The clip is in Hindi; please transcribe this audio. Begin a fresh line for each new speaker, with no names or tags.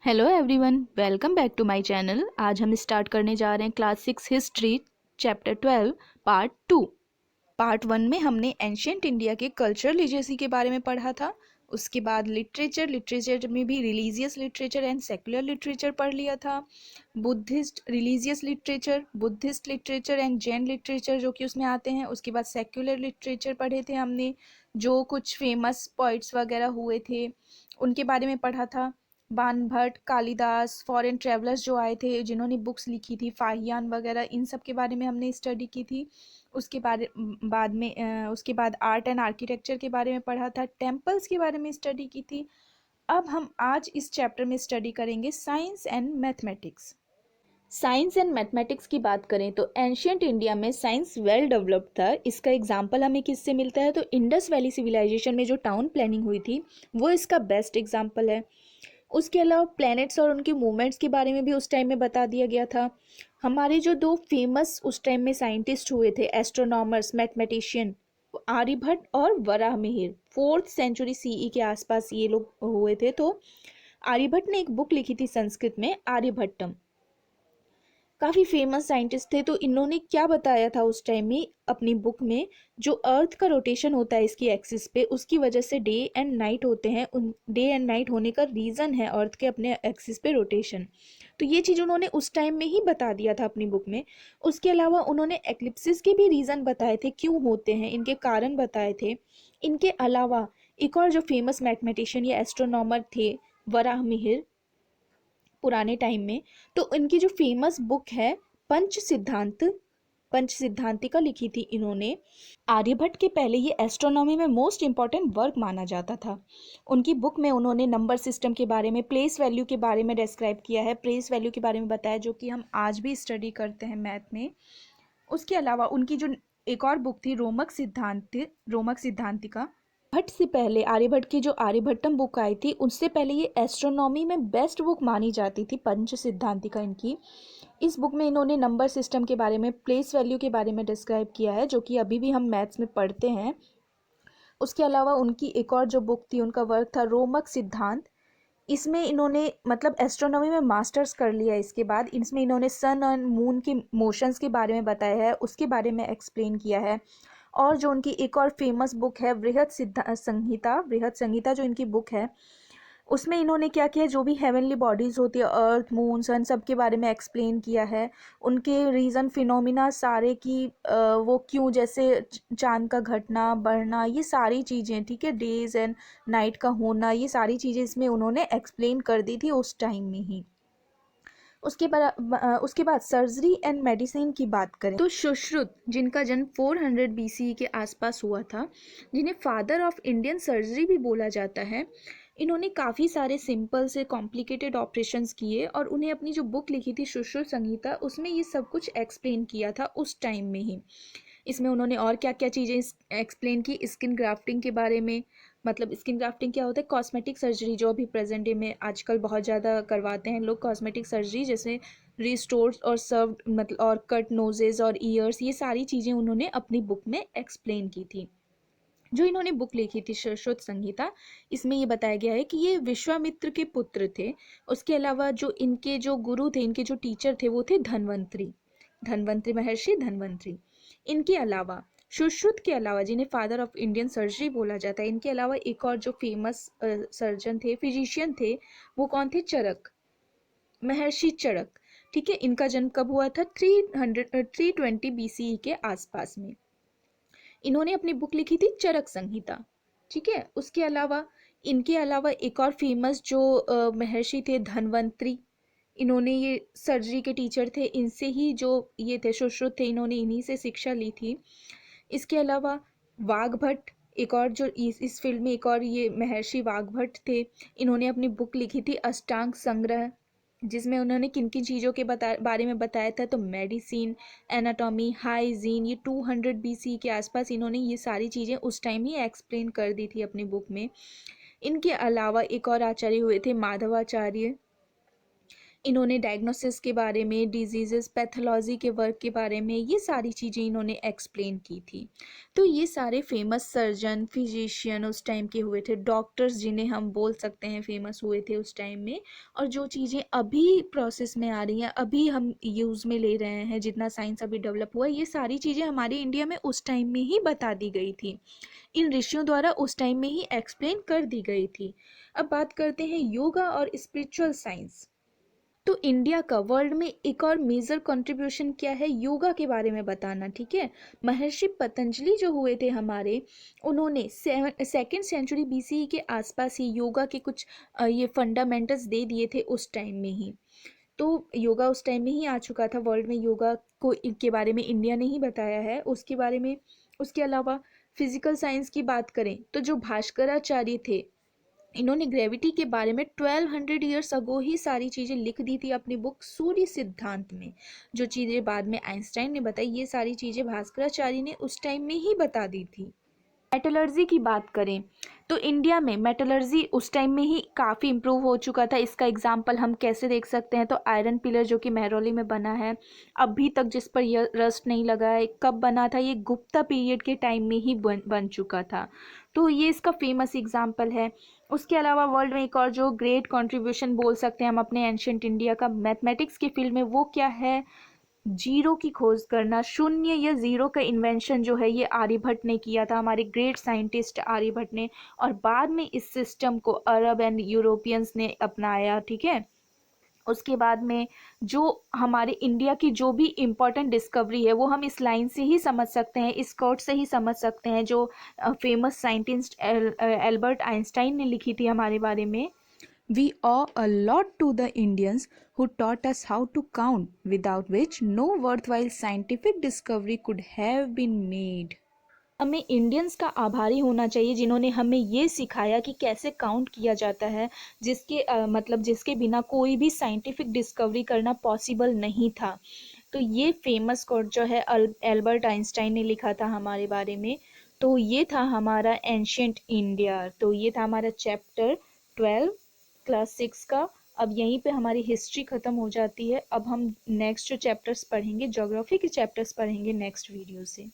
Hello everyone, welcome back to my channel. आज हम स्टार्ट करने जा रहे हैं class 6 history chapter 12 part 2। Part 1 में हमने एंशियंट इंडिया के कल्चर लिटरेसी के बारे में पढ़ा था। उसके बाद लिटरेचर में भी religious literature and secular literature पढ़ लिया था। Buddhist religious literature, Buddhist literature and Jain literature जो कि उसमें आते हैं। उसके बाद सेकुलर लिटरेचर पढ़े थे हमने, जो कुछ फेमस पोइट्स वगैरह हुए थे उनके बारे में पढ़ा था। बाणभट्ट, कालिदास, फॉरेन ट्रेवलर्स जो आए थे जिन्होंने बुक्स लिखी थी, फाहियान वगैरह, इन सब के बारे में हमने स्टडी की थी। उसके बाद आर्ट एंड आर्किटेक्चर के बारे में पढ़ा था, टेम्पल्स के बारे में स्टडी की थी। अब हम आज इस चैप्टर में स्टडी करेंगे science and mathematics. Science and mathematics की बात करें तो एंशियंट इंडिया में साइंस वेल डेवलप्ड था। इसका एग्जांपल हमें किससे मिलता है तो इंडस वैली सिविलाइजेशन में जो टाउन प्लानिंग हुई थी वो इसका बेस्ट एग्जांपल है। उसके अलावा प्लैनेट्स और उनके मूवमेंट्स के बारे में भी उस टाइम में बता दिया गया था। हमारे जो दो फेमस उस टाइम में साइंटिस्ट हुए थे, एस्ट्रोनॉमर्स, मैथमेटिशियन, आर्यभट्ट और वराहमिहिर, 4th सेंचुरी सीई के आसपास ये लोग हुए थे। तो आर्यभट्ट ने एक बुक लिखी थी संस्कृत में, आर्यभट्टम। काफ़ी फेमस साइंटिस्ट थे। तो इन्होंने क्या बताया था उस टाइम में अपनी बुक में, जो अर्थ का रोटेशन होता है इसकी एक्सिस पे, उसकी वजह से डे एंड नाइट होते हैं। उन डे एंड नाइट होने का रीज़न है अर्थ के अपने एक्सिस पे रोटेशन। तो ये चीज़ उन्होंने उस टाइम में ही बता दिया था अपनी बुक में। उसके अलावा उन्होंने एक्लिप्सिस के भी रीज़न बताए थे, क्यों होते हैं, इनके कारण बताए थे। इनके अलावा एक और जो फेमस मैथमेटिशियन या एस्ट्रोनॉमर थे, वराहमिहिर, पुराने टाइम में, तो इनकी जो फेमस बुक है पंच सिद्धांतिका लिखी थी इन्होंने। आर्यभट्ट के पहले ये एस्ट्रोनॉमी में मोस्ट इंपॉर्टेंट वर्क माना जाता था। उनकी बुक में उन्होंने नंबर सिस्टम के बारे में, प्लेस वैल्यू के बारे में डिस्क्राइब किया है, प्लेस वैल्यू के बारे में बताया, जो कि हम आज भी स्टडी करते हैं मैथ में। उसके अलावा उनकी जो एक और बुक थी रोमक सिद्धांतिका। भट्ट से पहले, आर्यभट्ट की जो आर्यभट्टम बुक आई थी, उससे पहले ये एस्ट्रोनॉमी में बेस्ट बुक मानी जाती थी, पंच सिद्धांतिका इनकी। इस बुक में इन्होंने नंबर सिस्टम के बारे में, प्लेस वैल्यू के बारे में डिस्क्राइब किया है, जो कि अभी भी हम मैथ्स में पढ़ते हैं। उसके अलावा उनकी एक और जो बुक थी, उनका वर्क था रोमक सिद्धांत। इसमें इन्होंने मतलब एस्ट्रोनॉमी में मास्टर्स कर लिया। इसके बाद इसमें इन्होंने सन और मून के मोशंस के बारे में बताया है, उसके बारे में एक्सप्लेन किया है। और जो उनकी एक और फेमस बुक है बृहद संहिता जो इनकी बुक है, उसमें इन्होंने क्या किया, जो भी हेवनली बॉडीज़ होती है, अर्थ, मून, सन, सब के बारे में एक्सप्लेन किया है। उनके रीज़न, फिनोमिना सारे की वो क्यों, जैसे चांद का घटना बढ़ना, ये सारी चीज़ें, ठीक है, डेज एंड नाइट का होना, ये सारी चीज़ें इसमें उन्होंने एक्सप्लेन कर दी थी उस टाइम में ही। उसके बाद सर्जरी एंड मेडिसिन की बात करें तो सुश्रुत, जिनका जन्म 400 BCE के आसपास हुआ था, जिन्हें फादर ऑफ इंडियन सर्जरी भी बोला जाता है, इन्होंने काफ़ी सारे सिंपल से कॉम्प्लिकेटेड ऑपरेशंस किए और उन्हें अपनी जो बुक लिखी थी सुश्रुत संहिता, उसमें ये सब कुछ एक्सप्लेन किया था उस टाइम में ही। इसमें उन्होंने और क्या क्या चीज़ें एक्सप्लेन की, स्किन ग्राफ्टिंग के बारे में। मतलब स्किन ग्राफ्टिंग क्या होता है, कॉस्मेटिक सर्जरी, जो अभी प्रेजेंट डे में आजकल बहुत ज़्यादा करवाते हैं लोग कॉस्मेटिक सर्जरी, जैसे रिस्टोर्ड और सर्व्ड, मतलब और कट नोजेज और ईयर्स, ये सारी चीज़ें उन्होंने अपनी बुक में एक्सप्लेन की थी। जो इन्होंने बुक लिखी थी सुश्रुत संहिता, इसमें ये बताया गया है कि ये विश्वामित्र के पुत्र थे। उसके अलावा जो इनके जो गुरु थे, इनके जो टीचर थे, वो थे धन्वंतरी महर्षि धन्वंतरी। इनके अलावा, सुश्रुत के अलावा, जिन्हें फादर ऑफ इंडियन सर्जरी बोला जाता है, इनके अलावा एक और जो फेमस सर्जन थे, फिजिशियन थे, वो कौन थे, चरक, महर्षि चरक। ठीक है, इनका जन्म कब हुआ था, 320 BCE के आसपास में। इन्होंने अपनी बुक लिखी थी चरक संहिता। ठीक है, उसके अलावा, इनके अलावा एक और फेमस जो महर्षि थे, धन्वंतरी, इन्होंने ये सर्जरी के टीचर थे, इनसे ही जो ये थे सुश्रुत थे, इन्होंने इन्हीं से शिक्षा ली थी। इसके अलावा वाघभट्ट, एक और जो इस फील्ड में एक और ये महर्षि वाघभट्ट थे, इन्होंने अपनी बुक लिखी थी अष्टांग संग्रह, जिसमें उन्होंने किन किन चीज़ों के बारे में बताया था, तो मेडिसिन, एनाटॉमी, हाइजीन, ये 200 BC के आसपास इन्होंने ये सारी चीज़ें उस टाइम ही एक्सप्लेन कर दी थी अपनी बुक में। इनके अलावा एक और आचार्य हुए थे, माधवाचार्य। इन्होंने डायग्नोसिस के बारे में, डिजीज़ेस, पैथोलॉजी के वर्क के बारे में, ये सारी चीज़ें इन्होंने एक्सप्लेन की थी। तो ये सारे फेमस सर्जन, फिजिशियन उस टाइम के हुए थे, डॉक्टर्स जिन्हें हम बोल सकते हैं फेमस हुए थे उस टाइम में। और जो चीज़ें अभी प्रोसेस में आ रही हैं, अभी हम यूज़ में ले रहे हैं, जितना साइंस अभी डेवलप हुआ है, ये सारी चीज़ें हमारे इंडिया में उस टाइम में ही बता दी गई थी, इन ऋषियों द्वारा उस टाइम में ही एक्सप्लेन कर दी गई थी। अब बात करते हैं योगा और स्पिरिचुअल साइंस। तो इंडिया का वर्ल्ड में एक और मेजर कंट्रीब्यूशन क्या है, योगा के बारे में बताना, ठीक है। महर्षि पतंजलि जो हुए थे हमारे, उन्होंने सेकेंड सेंचुरी बीसीई के आसपास ही योगा के कुछ ये फंडामेंटल्स दे दिए थे उस टाइम में ही। तो योगा उस टाइम में ही आ चुका था वर्ल्ड में, योगा को के बारे में इंडिया ने ही बताया है उसके बारे में। उसके अलावा फिजिकल साइंस की बात करें तो जो भास्कराचार्य थे, इन्होंने ग्रेविटी के बारे में 1200 ईयर्स अगो ही सारी चीज़ें लिख दी थी अपनी बुक सूर्य सिद्धांत में। जो चीज़ें बाद में आइंस्टाइन ने बताई, ये सारी चीज़ें भास्कराचार्य ने उस टाइम में ही बता दी थी। मेटलर्जी की बात करें तो इंडिया में मेटलर्जी उस टाइम में ही काफ़ी इम्प्रूव हो चुका था। इसका एग्जाम्पल हम कैसे देख सकते हैं, तो आयरन पिलर जो कि महरौली में बना है अभी तक, जिस पर यह रस्ट नहीं लगा है, कब बना था, ये गुप्ता पीरियड के टाइम में ही बन चुका था। तो ये इसका फेमस एग्जाम्पल है। उसके अलावा वर्ल्ड में एक और जो ग्रेट कंट्रीब्यूशन बोल सकते हैं हम अपने एंशियंट इंडिया का मैथमेटिक्स की फील्ड में, वो क्या है, जीरो की खोज करना, शून्य या ज़ीरो का इन्वेंशन जो है ये आर्यभट्ट ने किया था, हमारे ग्रेट साइंटिस्ट आर्यभट्ट ने। और बाद में इस सिस्टम को अरब एंड यूरोपियंस ने अपनाया, ठीक है। उसके बाद में जो हमारे इंडिया की जो भी इम्पोर्टेंट डिस्कवरी है वो हम इस लाइन से ही समझ सकते हैं, इस कोट से ही समझ सकते हैं, जो फेमस साइंटिस्ट एल्बर्ट आइंस्टाइन ने लिखी थी हमारे बारे में। We owe a lot to the Indians who taught us how to count, without which no worthwhile scientific discovery could have been made. हमें इंडियंस का आभारी होना चाहिए जिन्होंने हमें ये सिखाया कि कैसे काउंट किया जाता है, जिसके मतलब जिसके बिना कोई भी साइंटिफिक डिस्कवरी करना पॉसिबल नहीं था। तो ये फेमस कोट जो है एल्बर्ट आइंस्टाइन ने लिखा था हमारे बारे में। तो ये था हमारा एंशियंट इंडिया। तो ये था हमारा चैप्टर 12 क्लास 6 का। अब यहीं पे हमारी हिस्ट्री ख़त्म हो जाती है। अब हम नेक्स्ट जो चैप्टर्स पढ़ेंगे, ज्योग्राफी के चैप्टर्स पढ़ेंगे नेक्स्ट वीडियो से।